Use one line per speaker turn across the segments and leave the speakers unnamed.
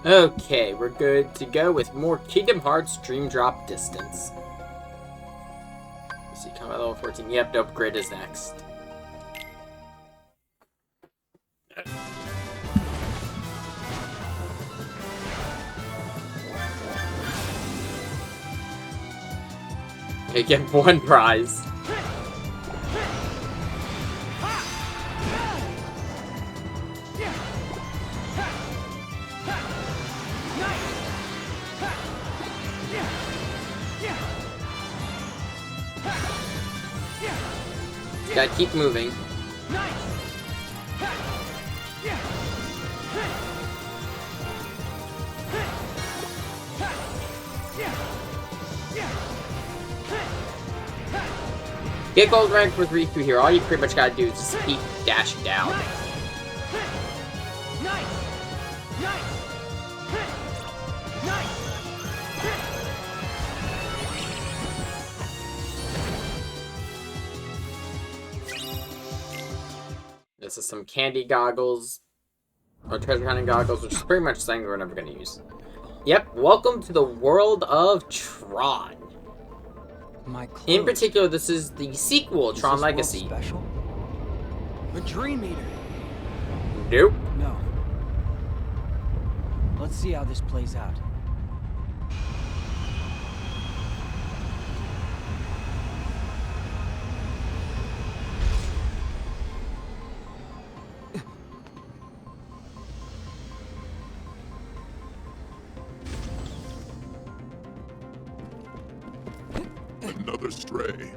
Okay, we're good to go with more Kingdom Hearts Dream Drop Distance. Let's see, combat level 14. Yep, Dope Grid is next. Okay, get one prize. Gotta keep moving. Get gold rank with Riku here. All you pretty much gotta do is just keep dashing down. This is some candy goggles, or treasure hunting goggles, which is pretty much something we're never gonna use. Yep, welcome to the world of Tron. In particular, this is the sequel, Tron Legacy.
Special? A Dream Eater.
Nope.
No. Let's see how this plays out.
Another stray.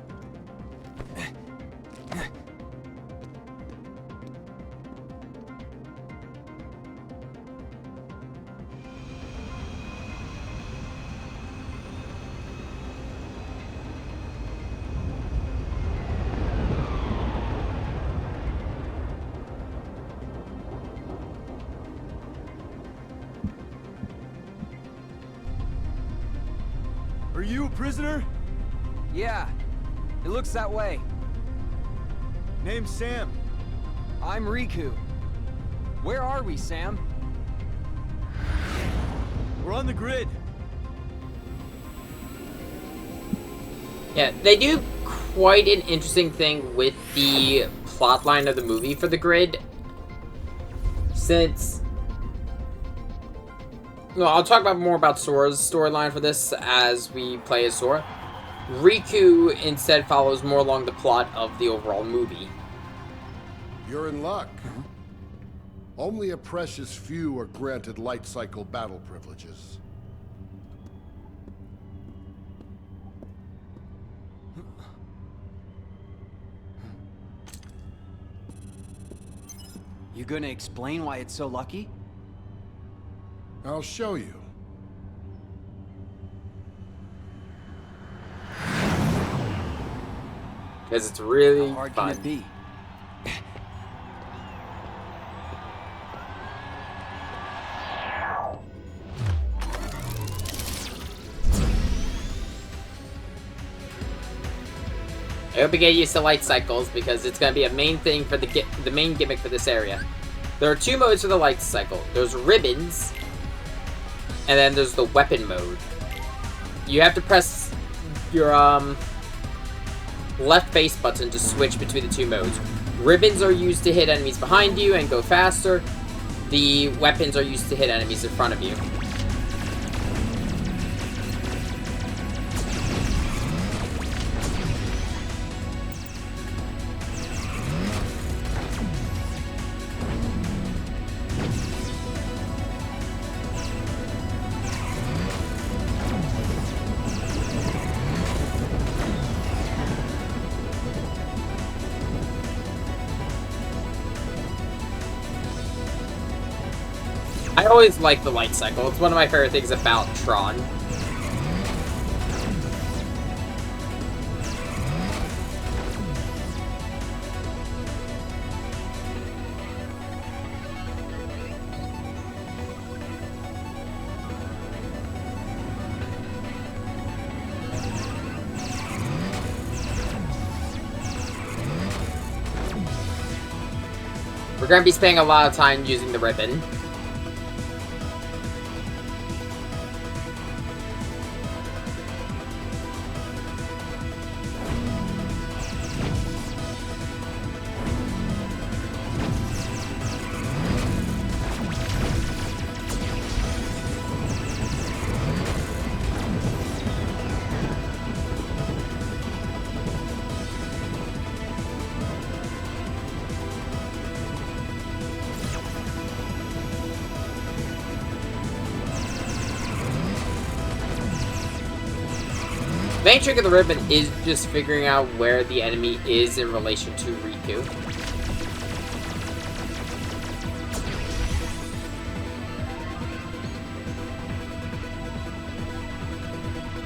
Are you a prisoner?
Yeah, it looks that way.
Name's Sam.
I'm Riku. Where are we, Sam?
We're on the grid.
Yeah, they do quite an interesting thing with the plotline of the movie for the grid. Since... Well, I'll talk about more about Sora's storyline for this as we play as Sora. Riku instead follows more along the plot of the overall movie.
You're in luck. Only a precious few are granted light cycle battle privileges.
You gonna explain why it's so lucky?
I'll show you.
Because it's really
How hard
fun.
can it be?
I hope you get used to light cycles because it's going to be a main thing for the main gimmick for this area. There are two modes for the light cycle. There's ribbons, and then there's the weapon mode. You have to press your left base button to switch between the two modes. Ribbons are used to hit enemies behind you and go faster. The weapons are used to hit enemies in front of you. I always like the light cycle. It's one of my favorite things about Tron. We're going to be spending a lot of time using the ribbon. Main trick of the ribbon is just figuring out where the enemy is in relation to Riku.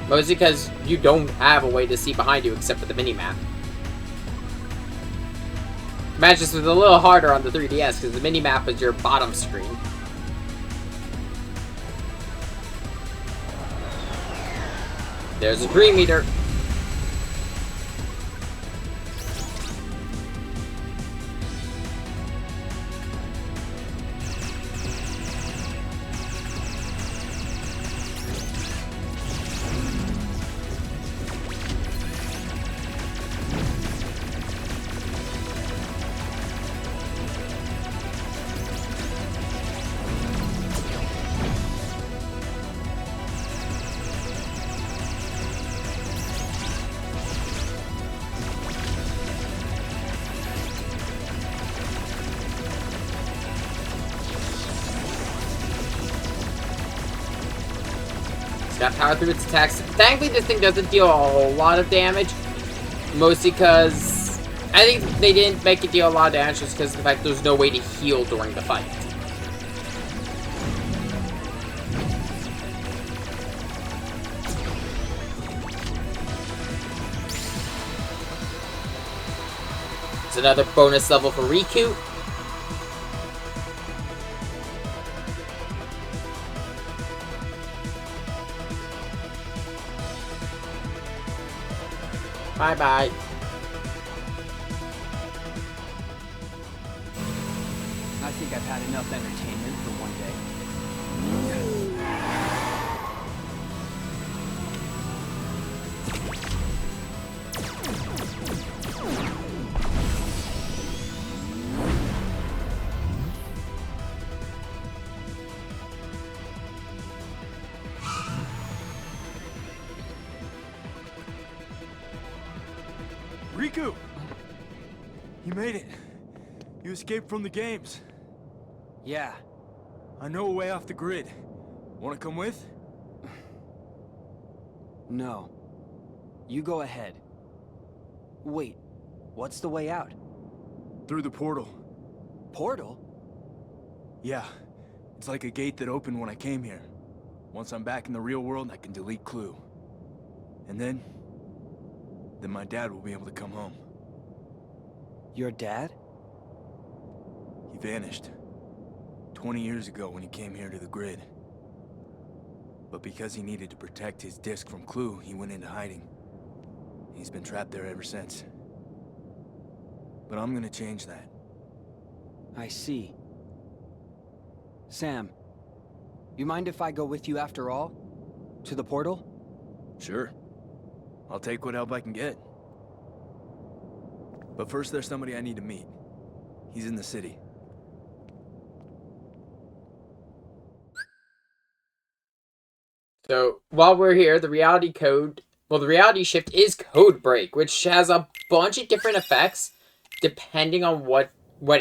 Mostly because you don't have a way to see behind you except for the mini-map. Imagine this was a little harder on the 3DS because the mini-map is your bottom screen. There's a Dream Eater. Got power through its attacks. Thankfully, this thing doesn't deal a whole lot of damage. Mostly because I think they didn't make it deal a lot of damage just because of the fact there's no way to heal during the fight. It's another bonus level for Riku. Bye-bye.
I think I've had enough entertainment for one day.
Riku! You made it. You escaped from the games.
Yeah.
I know a way off the grid. Wanna come with?
No. You go ahead. Wait, what's the way out?
Through the portal.
Portal?
Yeah. It's like a gate that opened when I came here. Once I'm back in the real world, I can delete Clue. And then my dad will be able to come home.
Your dad?
He vanished 20 years ago when he came here to the grid. But because he needed to protect his disc from Clue, he went into hiding. He's been trapped there ever since. But I'm gonna change that.
I see. Sam, you mind if I go with you after all? To the portal?
Sure. I'll take what help I can get. But first, there's somebody I need to meet. He's in the city.
So, while we're here, the reality shift is Code Break, which has a bunch of different effects depending on what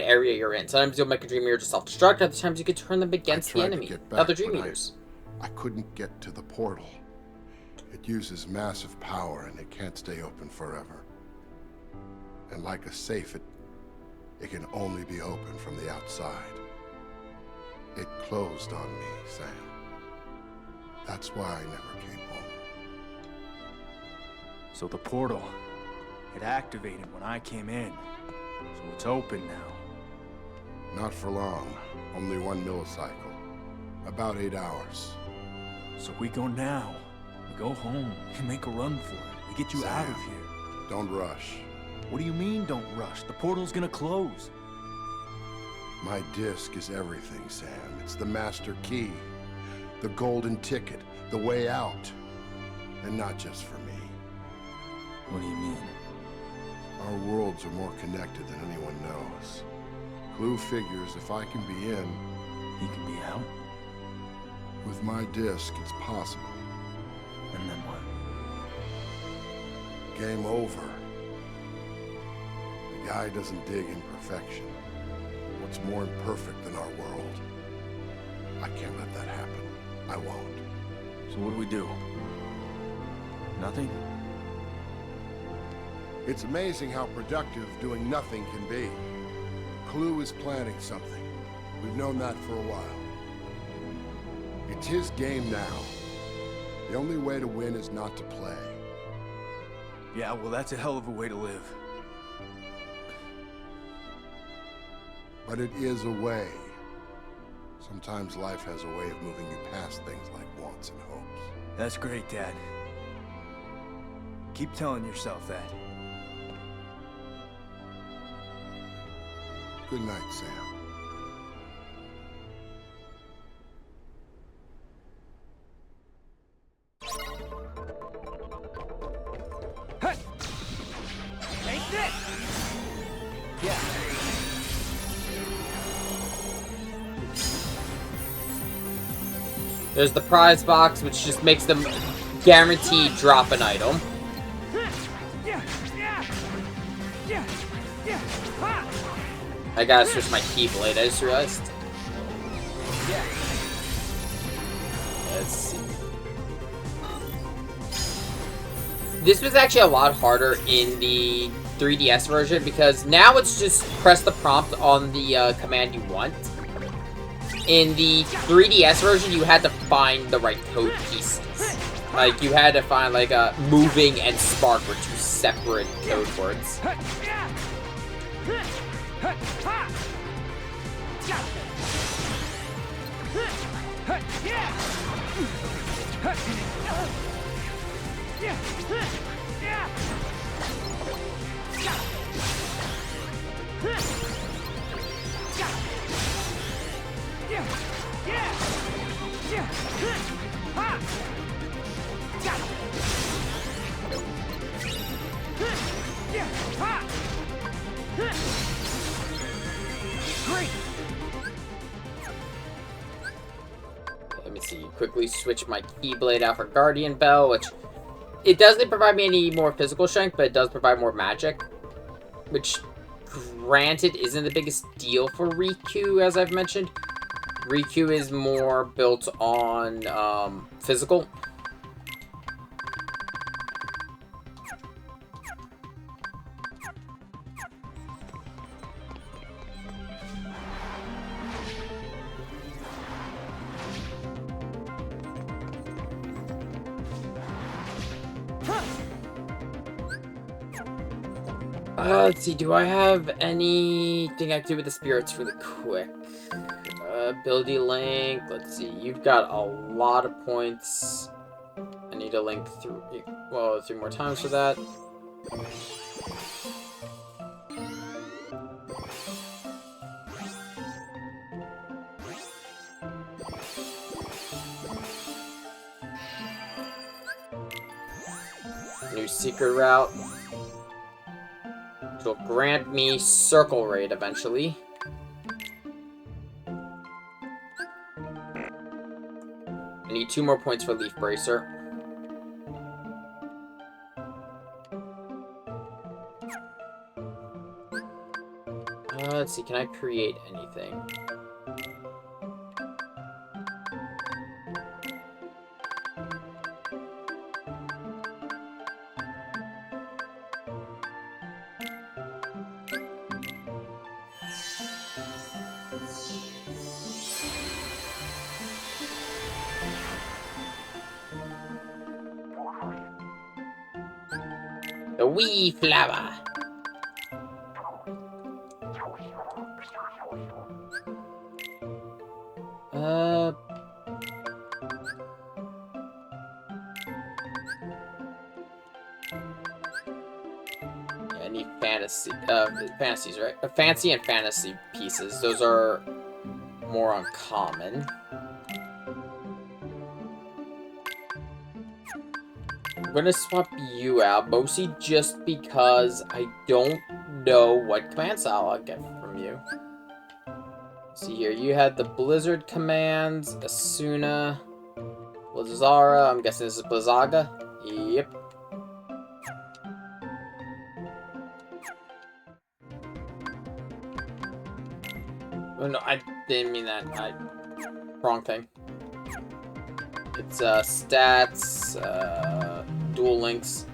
area you're in. Sometimes you'll make a Dream Eater to self-destruct, other times you can turn them against the enemy, other Dream Eaters.
I couldn't get to the portal. It uses massive power and it can't stay open forever. And like a safe, it can only be opened from the outside. It closed on me, Sam. That's why I never came home.
So the portal, it activated when I came in. So it's open now.
Not for long. Only 1 millicycle. About 8 hours.
So we go now. We go home. We make a run for it. We get you
Sam,
out of here.
Don't rush.
What do you mean, don't rush? The portal's gonna close.
My disc is everything, Sam. It's the master key. The golden ticket. The way out. And not just for me.
What do you mean?
Our worlds are more connected than anyone knows. Clue figures if I can be in,
He can be out?
with my disc, it's possible.
And then what?
Game over. The guy doesn't dig imperfection. What's more imperfect than our world? I can't let that happen. I won't.
So what do we do? Nothing?
It's amazing how productive doing nothing can be. Clue is planning something. We've known that for a while. It's his game now. The only way to win is not to play.
Yeah, well, that's a hell of a way to live.
But it is a way. Sometimes life has a way of moving you past things like wants and hopes.
That's great, Dad. Keep telling yourself that.
Good night, Sam.
Take this! Yeah.
There's the prize box, which just makes them guaranteed drop an item. I gotta switch my keyblade, I just realized. Let's see. This was actually a lot harder in the 3DS version because now it's just press the prompt on the command you want. In the 3DS version, you had to find the right code pieces. Like, you had to find, like, moving and spark were two separate code words.
Great.
Let me see. Quickly switch my Keyblade out for Guardian Bell, which it doesn't provide me any more physical strength, but it does provide more magic, which, granted, isn't the biggest deal for Riku, as I've mentioned. Riku is more built on physical. Let's see, do I have anything I can do with the spirits really quick? Ability link, let's see, you've got a lot of points. I need to link through, well, 3 more times for that. New secret route. Which will grant me Circle Raid eventually. I need 2 more points for Leaf Bracer. Let's see, can I create anything? The wee flower. I need fantasies, right? Fancy and fantasy pieces. Those are more uncommon. I'm gonna swap you out, mostly just because I don't know what command style I'll get from you. See here, you had the Blizzard commands, Asuna, Blizzara, I'm guessing this is Blizzaga. Yep. Oh no, I didn't mean that. Wrong thing. It's stats, dual links.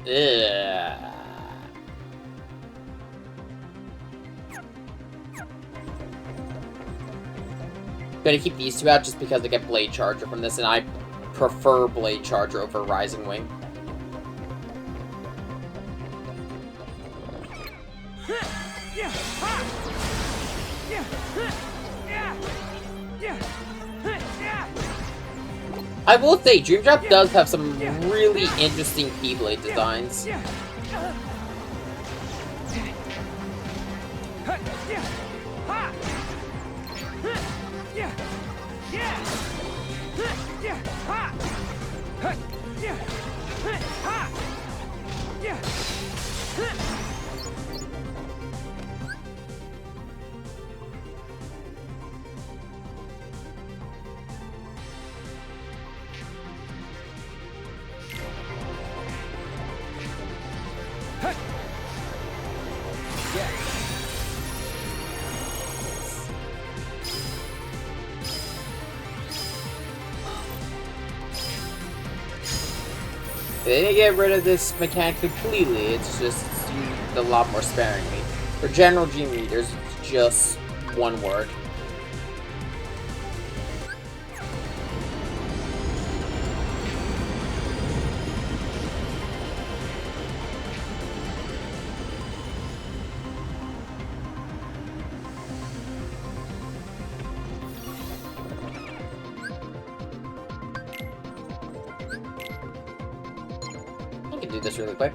Ugh. Gonna keep these two out just because I get Blade Charger from this, and I prefer Blade Charger over Rising Wing. I will say, Dream Drop does have some really interesting Keyblade designs. They didn't get rid of this mechanic completely, it's just used a lot more sparingly. For general Dream Eaters, it's just one word. I can do this really quick.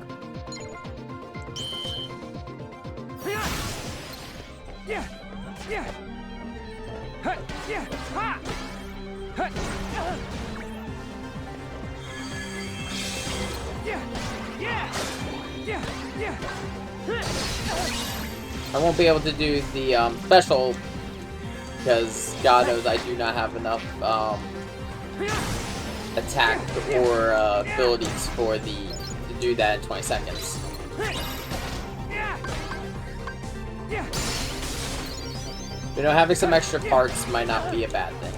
I won't be able to do the special because God knows I do not have enough attack or abilities for to do that in 20 seconds. You know, having some extra parts might not be a bad thing.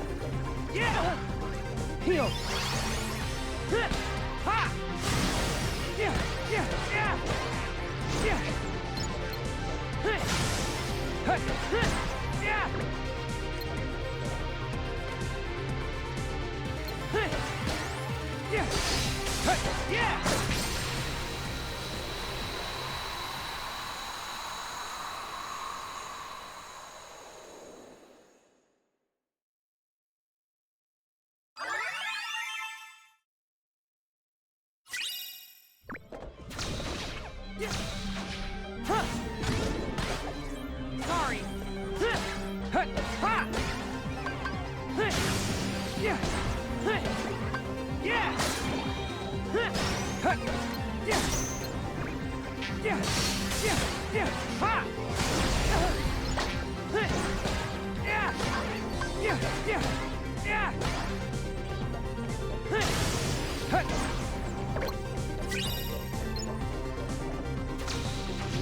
Sorry.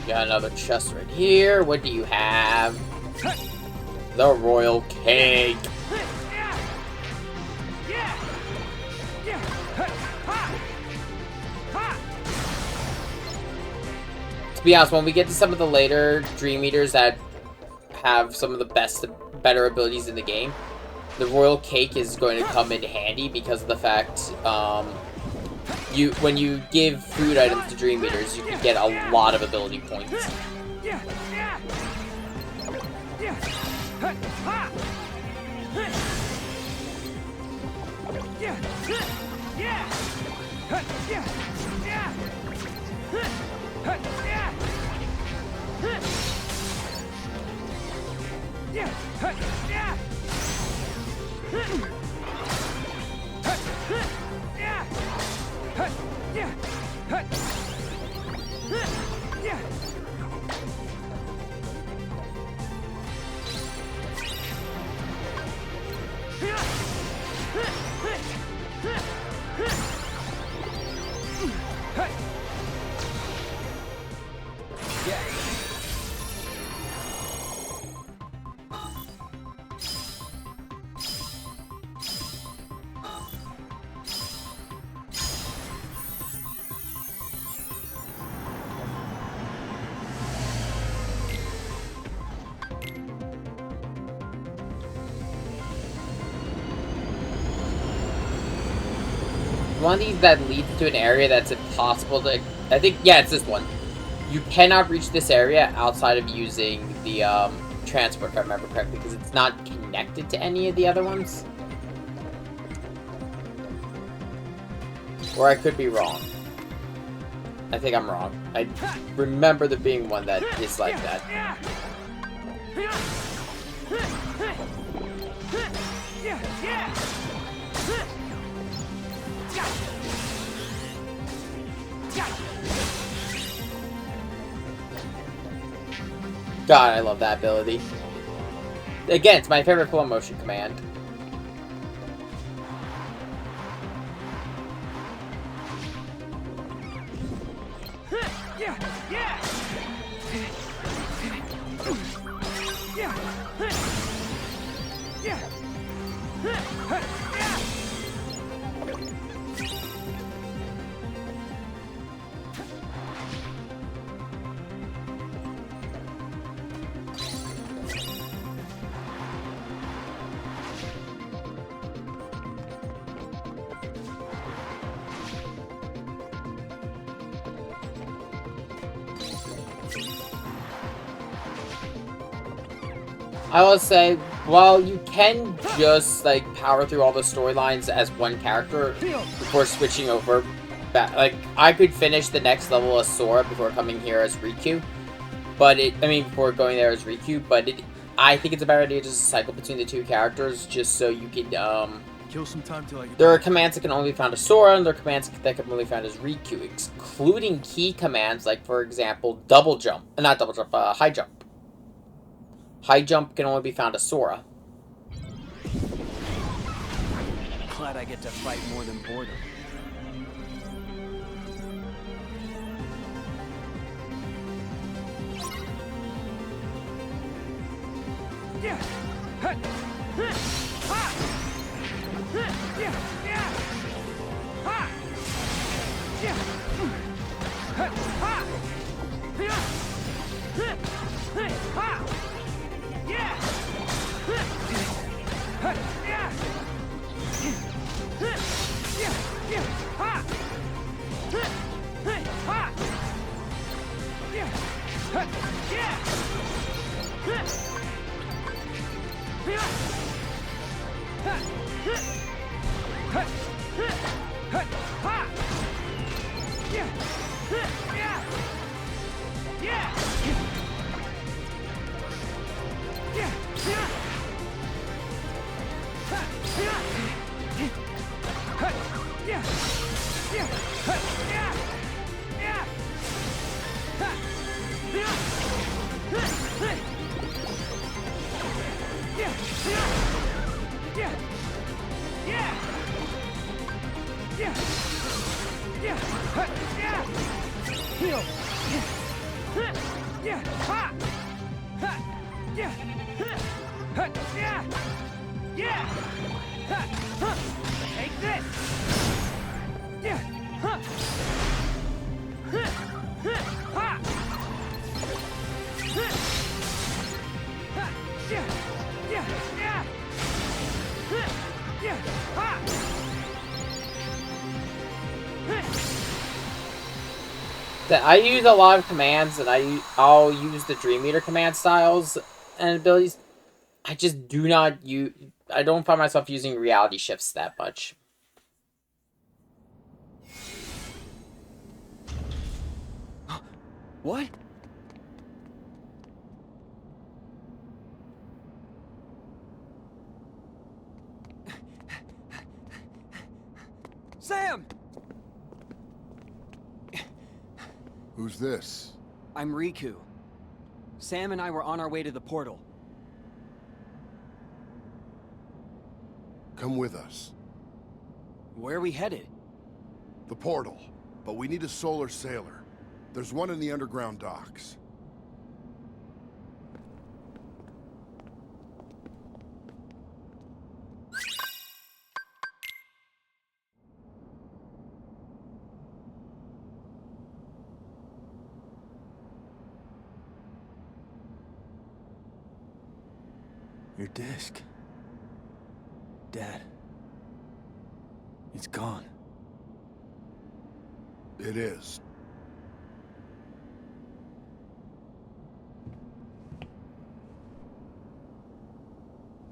Got another chest right here. What do you have? The Royal Cake. To be honest, when we get to some of the later Dream Eaters that have some of the better abilities in the game, the Royal Cake is going to come in handy because of the fact when you give food items to Dream Eaters, you can get a lot of ability points. one of these that leads to an area that's impossible to... I think, yeah, it's this one. You cannot reach this area outside of using the transport, if I remember correctly, because it's not connected to any of the other ones. Or I could be wrong. I think I'm wrong. I remember there being one that is like that. God, I love that ability. Again, it's my favorite full motion command. I will say, while you can just, like, power through all the storylines as one character before switching over back, like, I could finish the next level as Sora before coming here as Riku, but before going there as Riku, but I think it's a better idea to just cycle between the two characters just so you can,
Kill some time till I get
there are
back.
commands that can only be found as Sora, and there are commands that can only be found as Riku, including key commands like, for example, high jump. High jump can only be found as Sora.
Glad I get to fight more than boredom.
I use a lot of commands, and I'll use the Dream Eater command styles and abilities. I just do not use... I don't find myself using reality shifts that much.
What? Sam!
Who's this?
I'm Riku. Sam and I were on our way to the portal.
Come with us.
Where are we headed?
The portal. But we need a solar sailor. There's one in the underground docks.
Your disc. Dad. It's gone.
It is.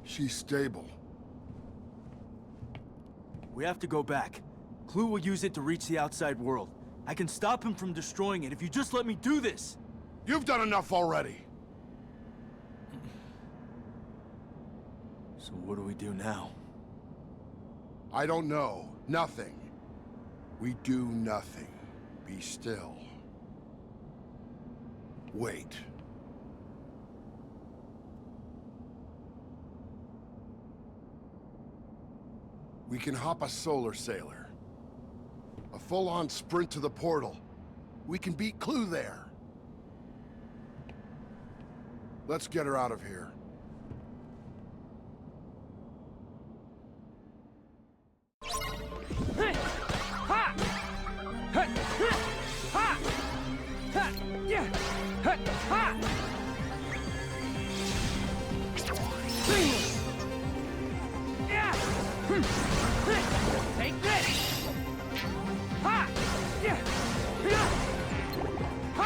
She's stable.
We have to go back. Clue will use it to reach the outside world. I can stop him from destroying it if you just let me do this!
You've done enough already!
So what do we do now?
I don't know. Nothing. We do nothing. Be still. Wait. We can hop a solar sailor. A full-on sprint to the portal. We can beat Clue there. Let's get her out of here.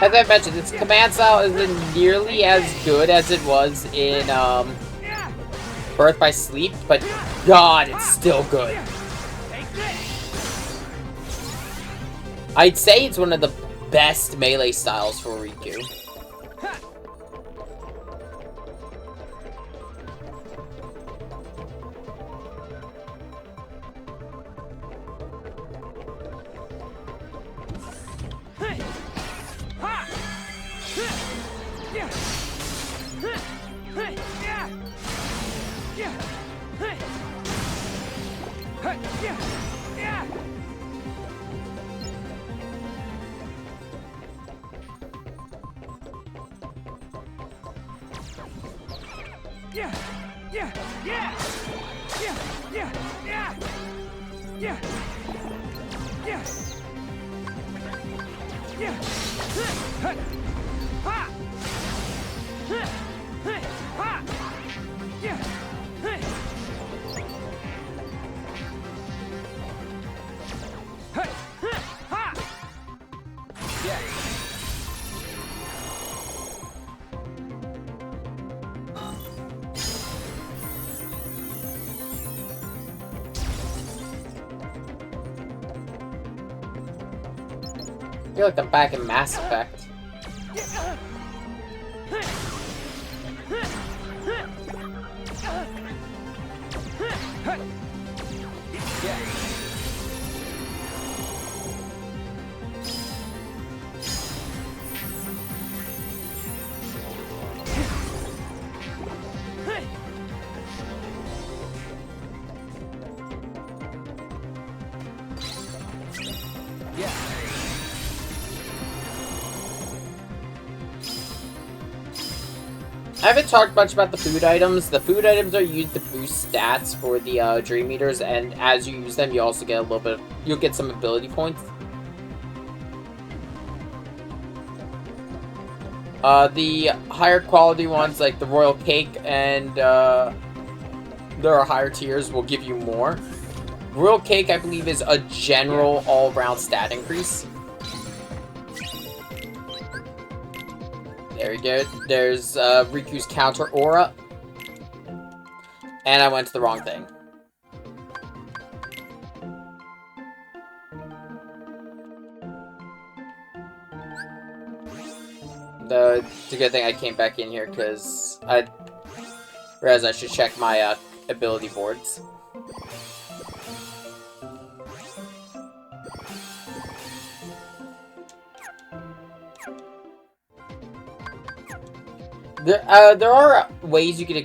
As I mentioned, its command style isn't nearly as good as it was in Birth by Sleep, but God, it's still good. I'd say it's one of the best melee styles for Riku. I feel like I'm back in Mass Effect. I haven't talked much about the food items. The food items are used to boost stats for the Dream Eaters, and as you use them, you also get a little bit. You'll get some ability points. The higher quality ones, like the Royal Cake, and there are higher tiers, will give you more. Royal Cake, I believe, is a general all-around stat increase. There we go. There's Riku's counter aura. And I went to the wrong thing. It's a good thing I came back in here because I realized I should check my ability boards. There are ways you can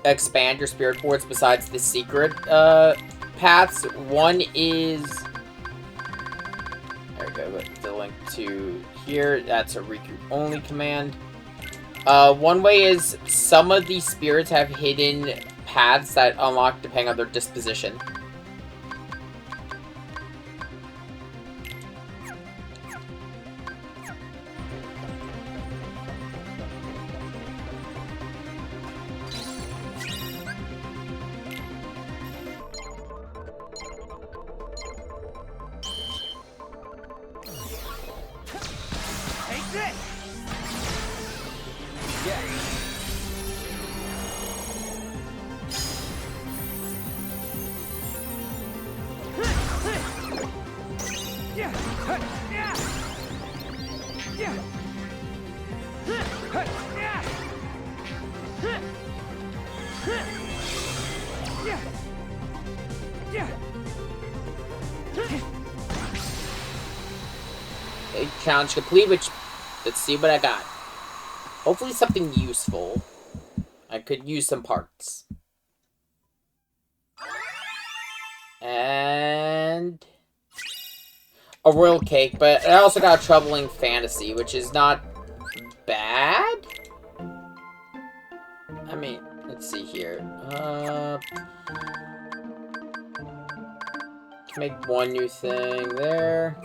expand your spirit boards besides the secret paths. One is... There we go, the link to here. That's a Riku only command. One way is some of these spirits have hidden paths that unlock depending on their disposition. Okay, challenge complete, which, let's see what I got. Hopefully something useful. I could use some parts. And a royal cake, but I also got a troubling fantasy, which is not bad. I mean, let's see here. Make one new thing there.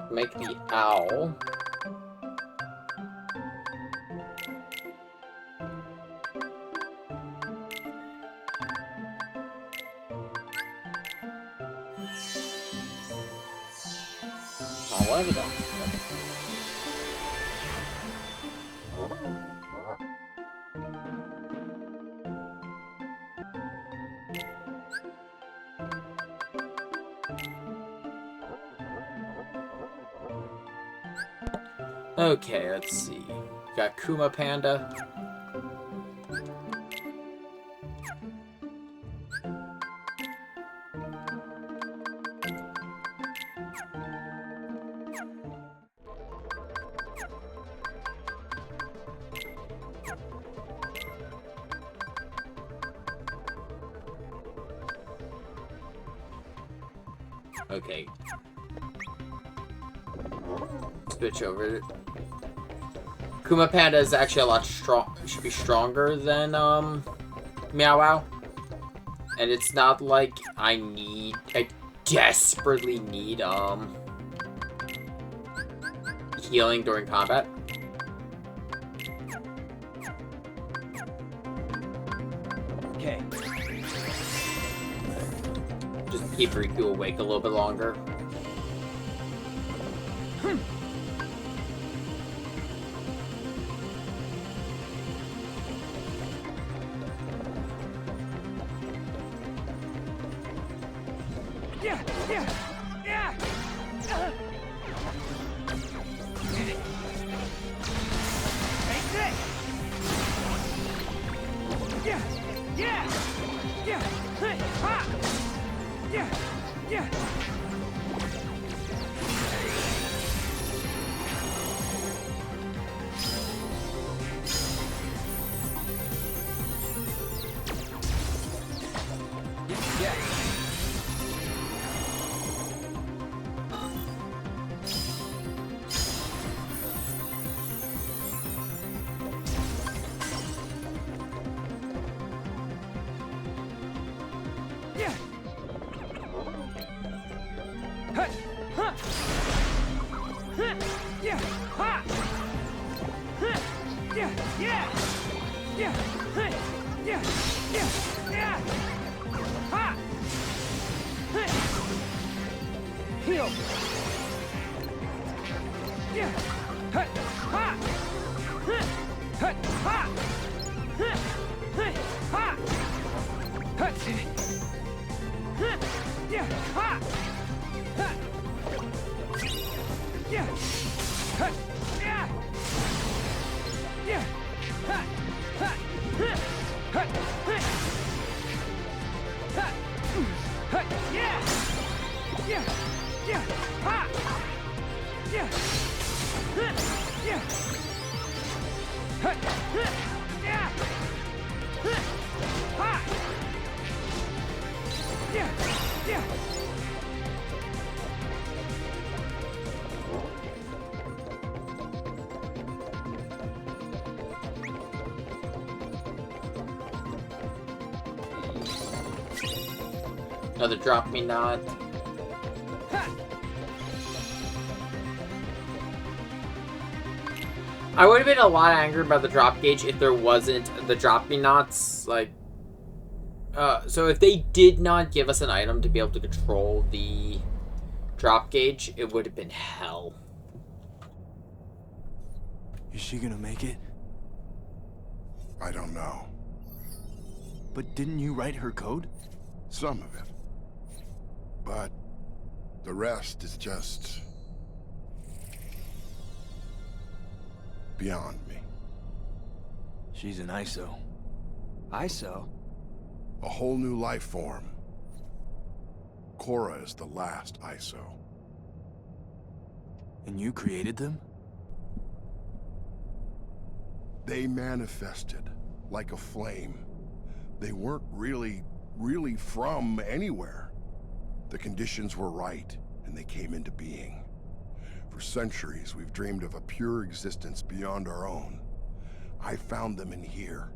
Make the owl. Oh, what have we done? Okay, let's see. Got Kuma Panda. Okay. Switch over. Kuma Panda is actually a lot should be stronger than Meow Wow. And it's not like I desperately need healing during combat.
Okay.
Just keep Riku awake a little bit longer. Another drop me not. I would have been a lot angry about the drop gauge if there wasn't the drop me nots. Like, so if they did not give us an item to be able to control the drop gauge, it would have been hell.
Is she gonna make it?
I don't know.
But didn't you write her code?
Some of it. But the rest is just beyond me.
She's an ISO.
ISO?
A whole new life form. Korra is the last ISO.
And you created them?
They manifested like a flame. They weren't really from anywhere. The conditions were right, and they came into being. For centuries, we've dreamed of a pure existence beyond our own. I found them in here,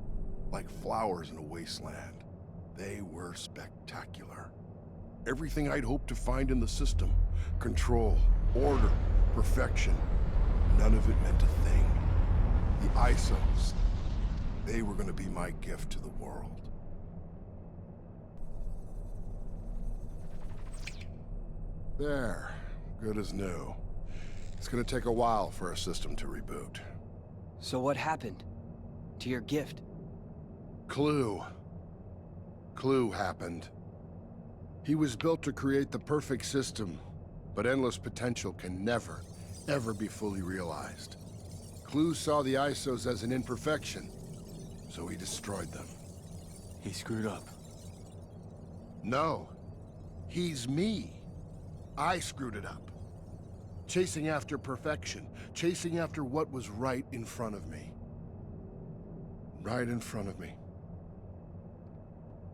like flowers in a wasteland. They were spectacular. Everything I'd hoped to find in the system. Control, order, perfection. None of it meant a thing. The ISOs, they were gonna be my gift to the world. There, good as new. It's gonna take a while for our system to reboot.
So what happened to your gift?
Clue happened. He was built to create the perfect system, but endless potential can never, ever be fully realized. Clue saw the ISOs as an imperfection, so he destroyed them.
He screwed up.
No, he's me. I screwed it up. Chasing after perfection, chasing after what was right in front of me. Right in front of me.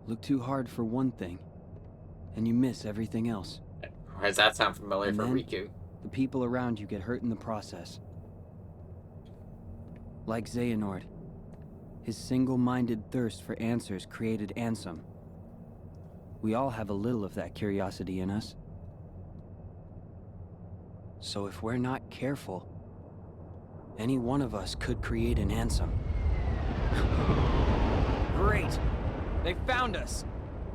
Look too hard for one thing, and you miss everything else.
Does that sound familiar
And
for
then,
Riku?
the people around you get hurt in the process. Like Xehanort. His single-minded thirst for answers created Ansem. We all have a little of that curiosity in us. So if we're not careful, any one of us could create an Ansem. Great! They found us!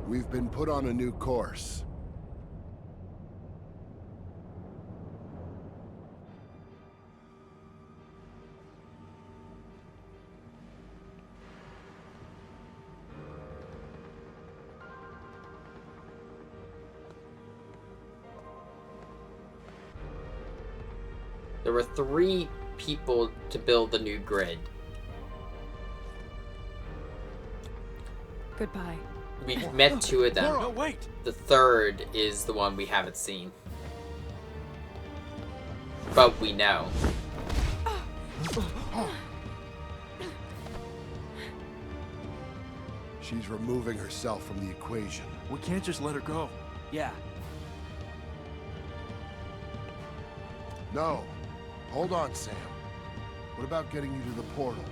We've been put on a new course.
There were 3 people to build the new grid.
Goodbye.
We've met 2 of them.
No, wait!
The 3rd is the one we haven't seen. But we know.
She's removing herself from the equation.
We can't just let her go.
Yeah,
No. Hold on, Sam. What about getting you to the portal?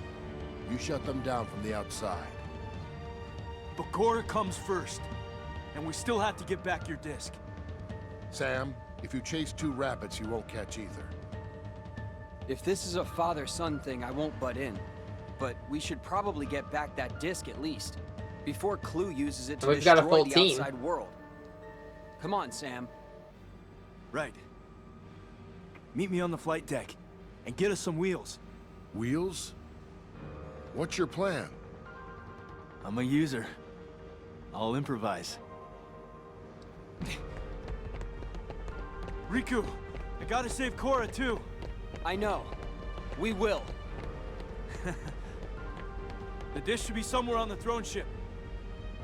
You shut them down from the outside.
But Korra comes first. And we still have to get back your disc.
Sam, if you chase 2 rabbits, you won't catch either.
if this is a father-son thing, I won't butt in. But we should probably get back that disc at least, before Clue uses it to
We've got a
destroy
full
the
team.
outside world. Come on, Sam.
Right. Meet me on the flight deck, and get us some wheels.
Wheels? What's your plan?
I'm a user. I'll improvise. Riku, I gotta save Korra too.
I know. We will.
The dish should be somewhere on the throne ship.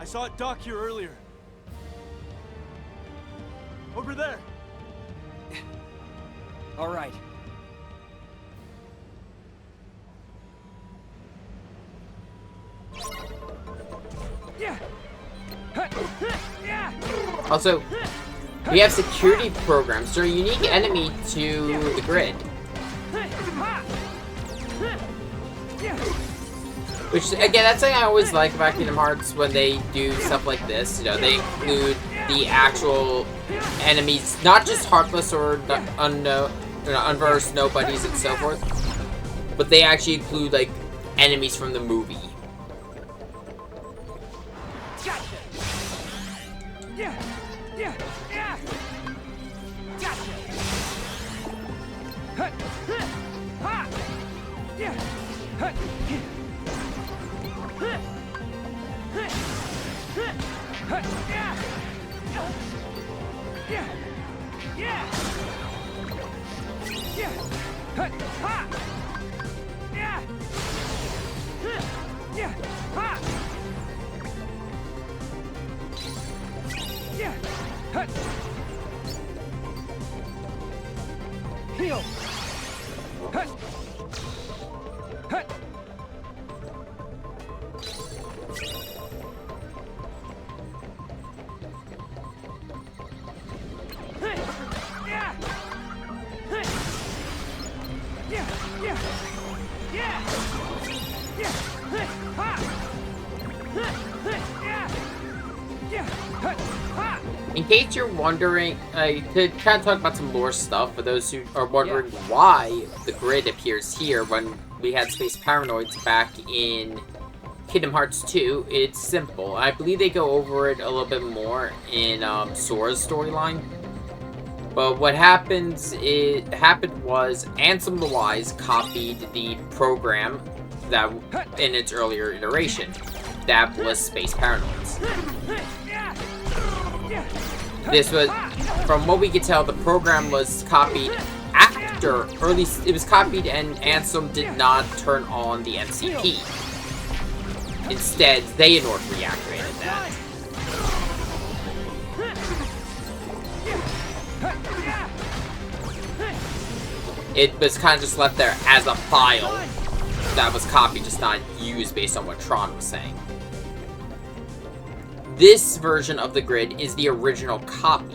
I saw it dock here earlier. Over there.
All right.
Also, we have security programs. They're a unique enemy to the grid. Which, again, that's something I always like about Kingdom Hearts when they do stuff like this. You know, they include the actual enemies, not just Heartless or unversed nobodies and so forth, but they actually include, like, enemies from the movie.
Yeah! Yeah! Yeah! Ha! Ha! Yeah! Yeah! Ha! Yeah! Ha! Heal! Ha! Ha!
In case you're wondering, to kind of talk about some lore stuff, for those who are wondering why the grid appears here when we had Space Paranoids back in Kingdom Hearts 2, it's simple. I believe they go over it a little bit more in Sora's storyline. But what happened was Ansem the Wise copied the program that in its earlier iteration. That was Space Paranoids. This was, from what we could tell, the program was copied after, or at least it was copied and Ansem did not turn on the MCP. Instead, Xehanort reactivated that. It was kind of just left there as a file that was copied, just not used based on what Tron was saying. This version of the grid is the original copy.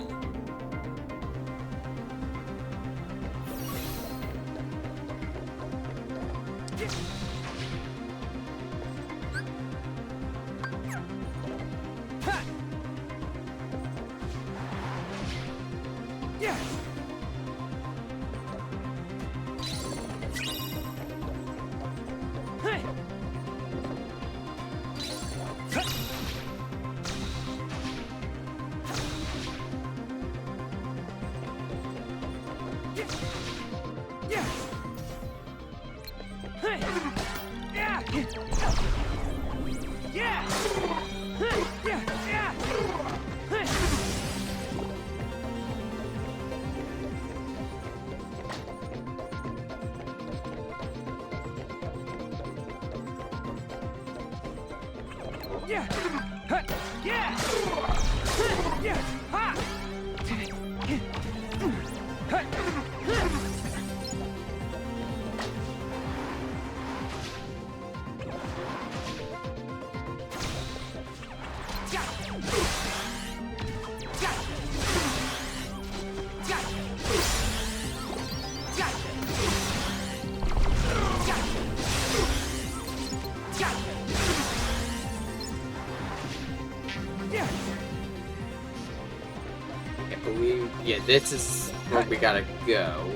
This is where we gotta go.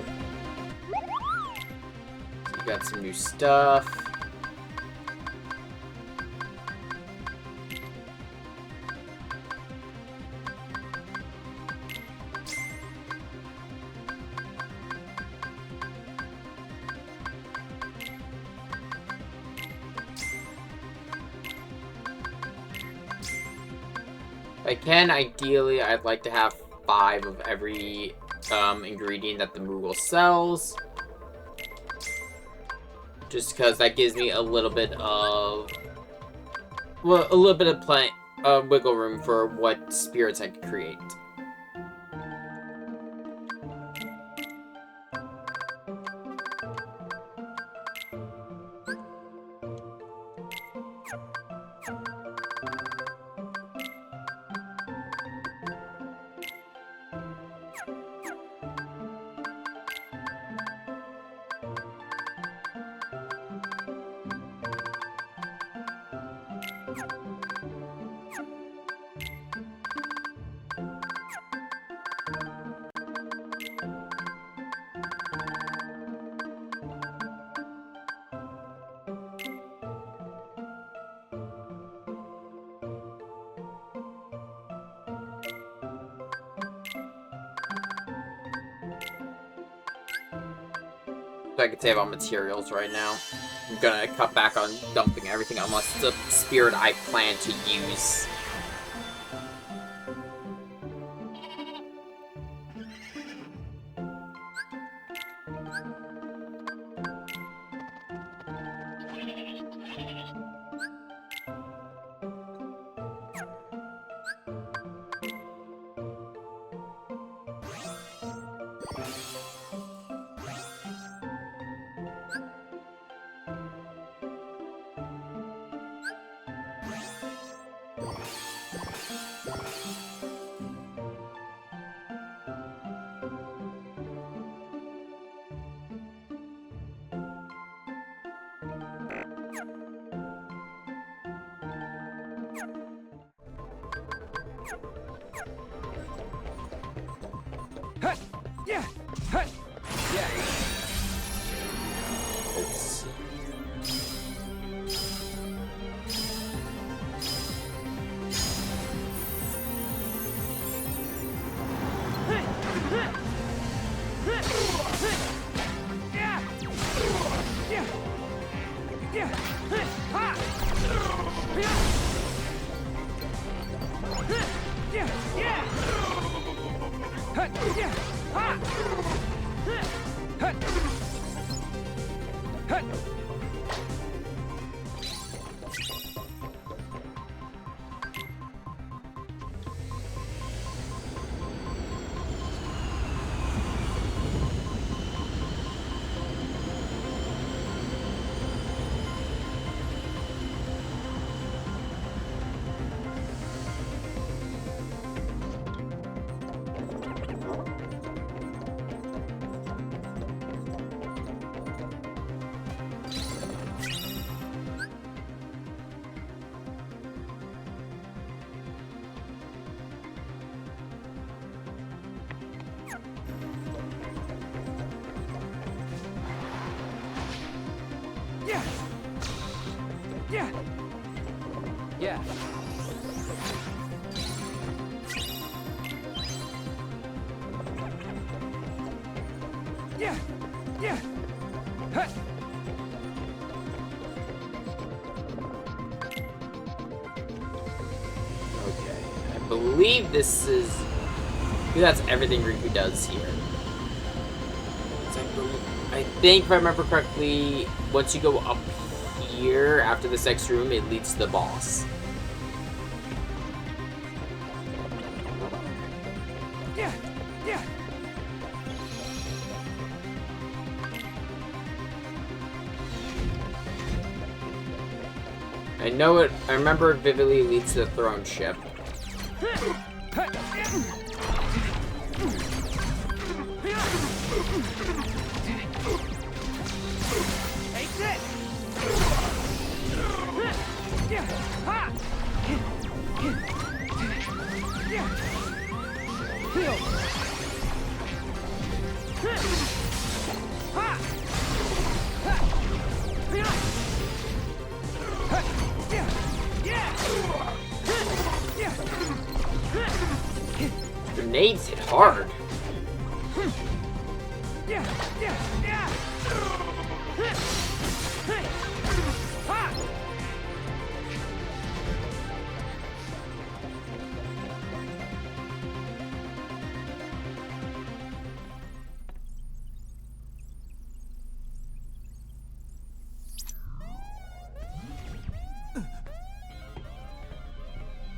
We got some new stuff. If I can, ideally, I'd like to have 5 of every ingredient that the Moogle sells. Just because that gives me a little bit of... well, a little bit of wiggle room for what spirits I could create. So I can save on materials right now. I'm gonna cut back on dumping everything unless it's a spirit I plan to use.
Yeah. Yeah. Yeah. Huh.
Okay. I believe this is... I think that's everything Riku does here. I think, if I remember correctly, once you go up here, after this next room, it leads to the boss.
Yeah. Yeah.
I know it. I remember it vividly leads to the throne ship.
Take this. Yeah. Ha. Yeah. Heal. Ha. Yeah. Yeah.
Grenades hit hard.
Yeah. Yeah. Yeah. Ha.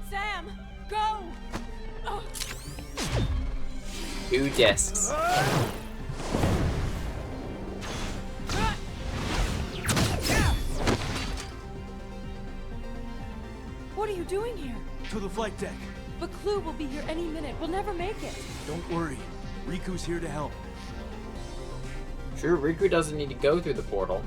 Sam, go! Oh,
2 discs.
what are you doing here?
To the flight deck.
But Clue will be here any minute. We'll never make it.
Don't worry. Riku's here to help.
Sure, Riku doesn't need to go through the portal.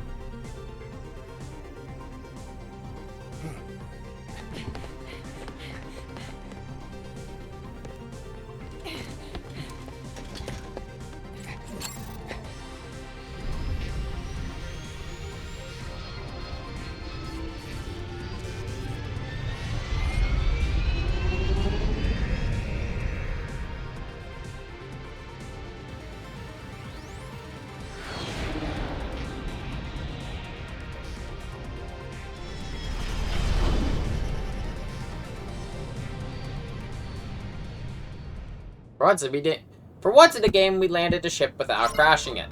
For once in the game, we landed a ship without crashing it.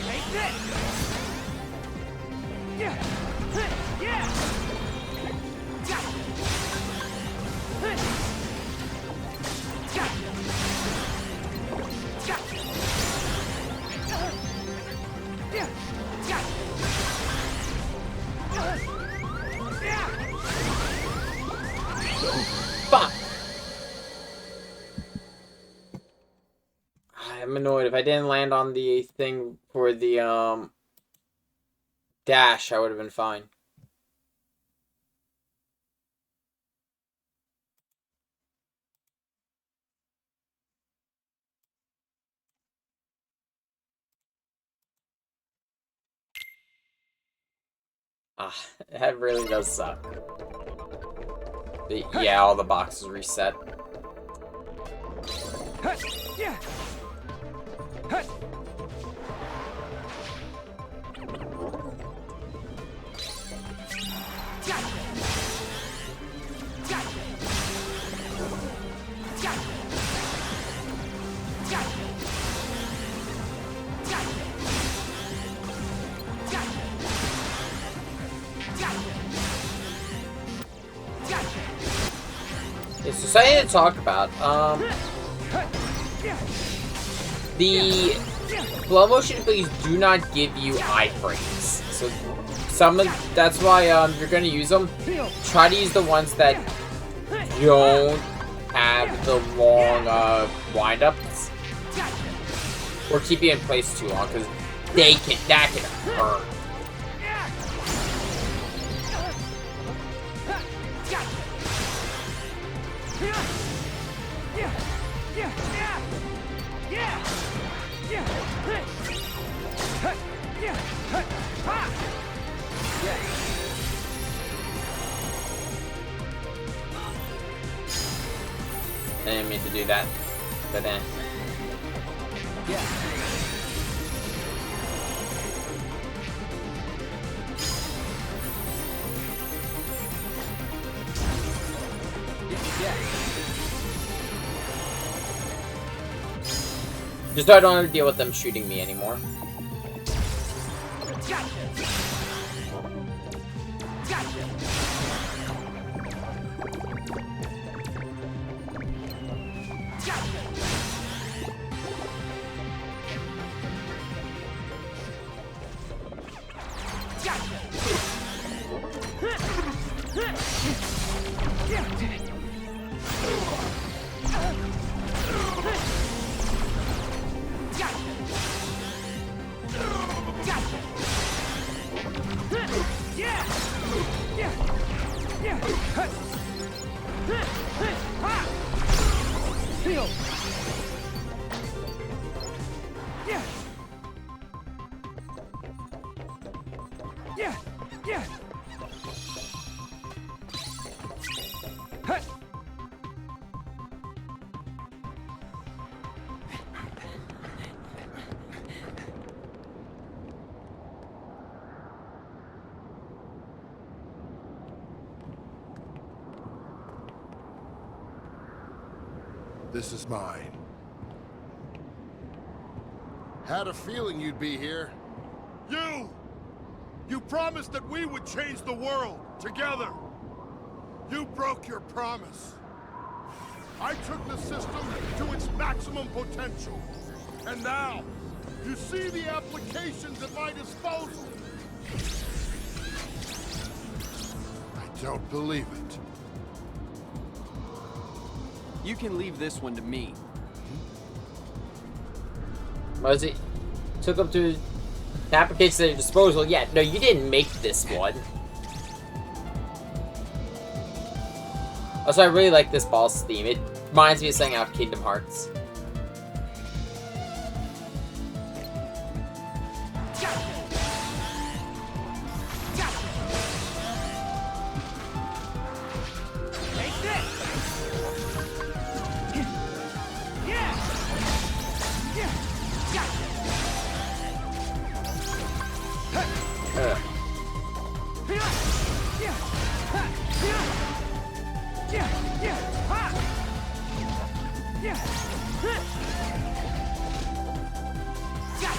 Take this. Yeah. Yeah.
Fuck! I'm annoyed. If I didn't land on the thing for the, dash, I would have been fine. That really does suck. Yeah, all the boxes reset.
Yeah.
Yeah, so something to talk about. The blow motion abilities do not give you iframes. So that's why you're gonna use them. Try to use the ones that don't have the long wind-ups or keep you in place too long, because that can hurt. I didn't mean to do that, but then. Just I don't want to deal with them shooting me anymore.
This is mine. Had a feeling you'd be here.
You! You promised that we would change the world, together. You broke your promise. I took the system to its maximum potential. And now, you see the applications at my disposal.
I don't believe it.
You can leave this one to me.
Was it? Took them to the applications at your disposal. Yeah, no, you didn't make this one. Also, I really like this boss theme. It reminds me of something out of Kingdom Hearts.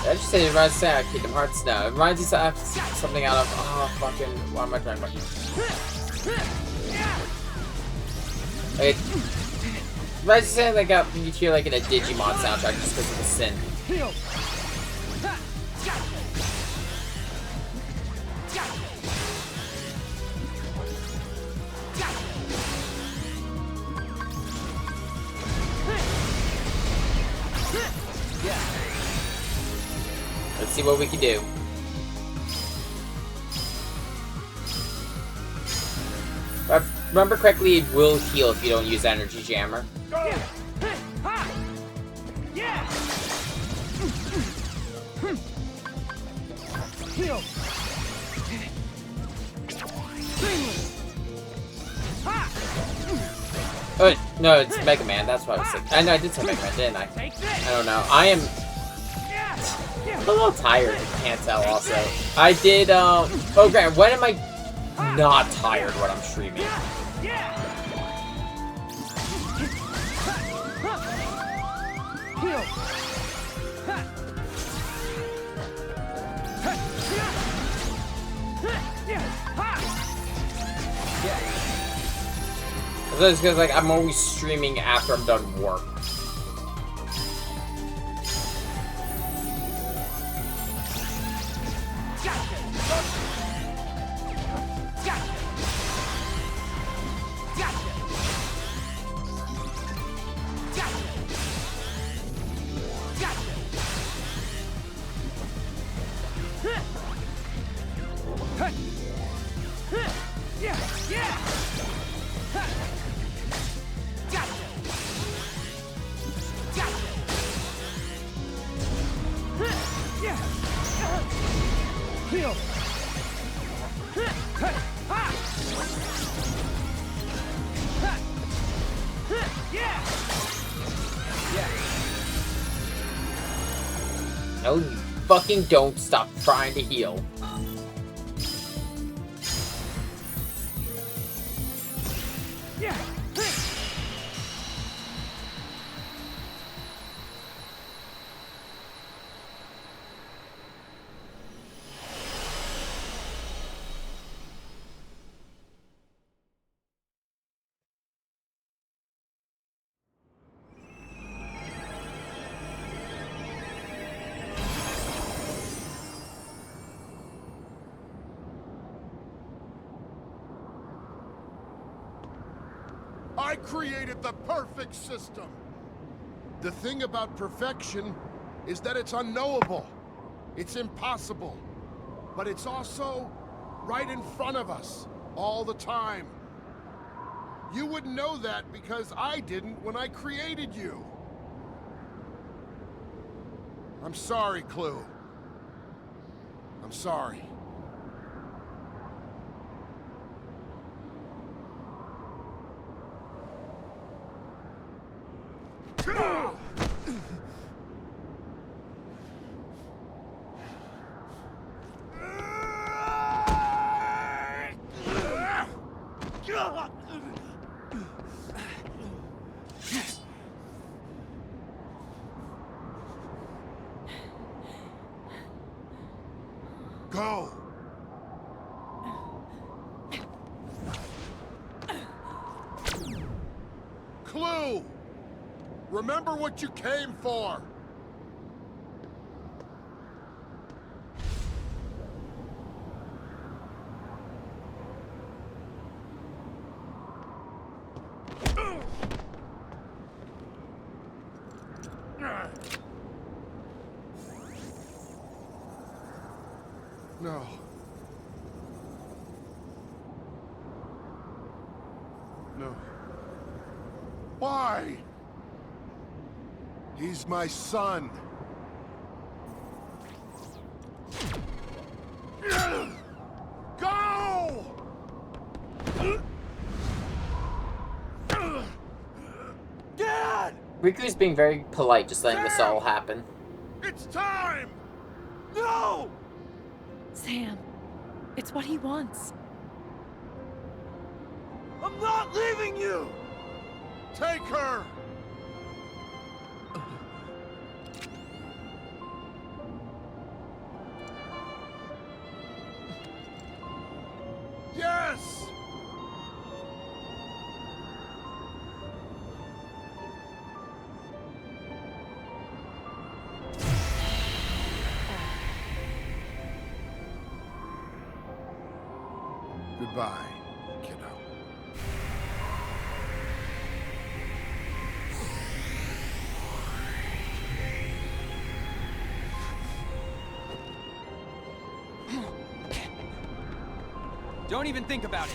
I just say it reminds me of Kingdom Hearts now. It reminds me of something out of fucking what am I trying to It reminds me of like you hear like in a Digimon soundtrack just because of the synth. Let's see what we can do. If I remember correctly, it will heal if you don't use Energy Jammer. Oh, no, it's Mega Man. That's what I was thinking. I know I did say Mega Man, didn't I? I don't know. I am a little tired, I can't tell also. I did, oh Grant, when am I not tired when I'm streaming? It's because like I'm always streaming after I'm done work.
Yeah! Yeah! Gotcha! Gotcha! Yeah! Heal! Yeah! Yeah!
No, you fucking don't stop trying to heal.
Yeah!
I created the perfect system. The thing about perfection is that it's unknowable. It's impossible. But it's also right in front of us, all the time. You wouldn't know that because I didn't when I created you. I'm sorry, Clue. I'm sorry. Go! Clue! Remember what you came for! No. No. Why? He's my son. Go! Dad!
Riku's being very polite, just letting this all happen.
It's time! No!
Sam, it's what he wants.
I'm not leaving you! Take her! Yes! Goodbye, kiddo.
Don't even think about it.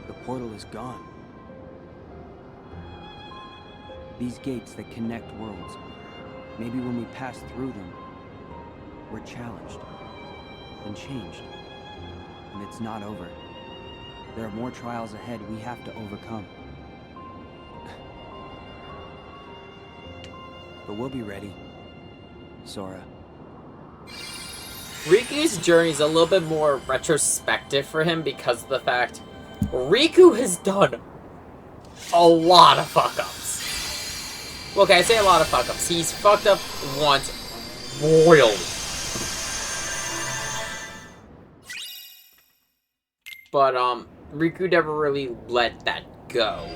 The portal is gone. These gates that connect worlds, maybe when we pass through them, we're challenged and changed. And it's not over. There are more trials ahead we have to overcome. But we'll be ready, Sora.
Riku's journey is a little bit more retrospective for him because of the fact Riku has done a lot of fuck-ups. Okay, I say a lot of fuck-ups. He's fucked up once royally. But, Riku never really let that go.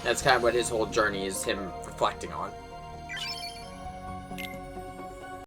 That's kind of what his whole journey is him reflecting on.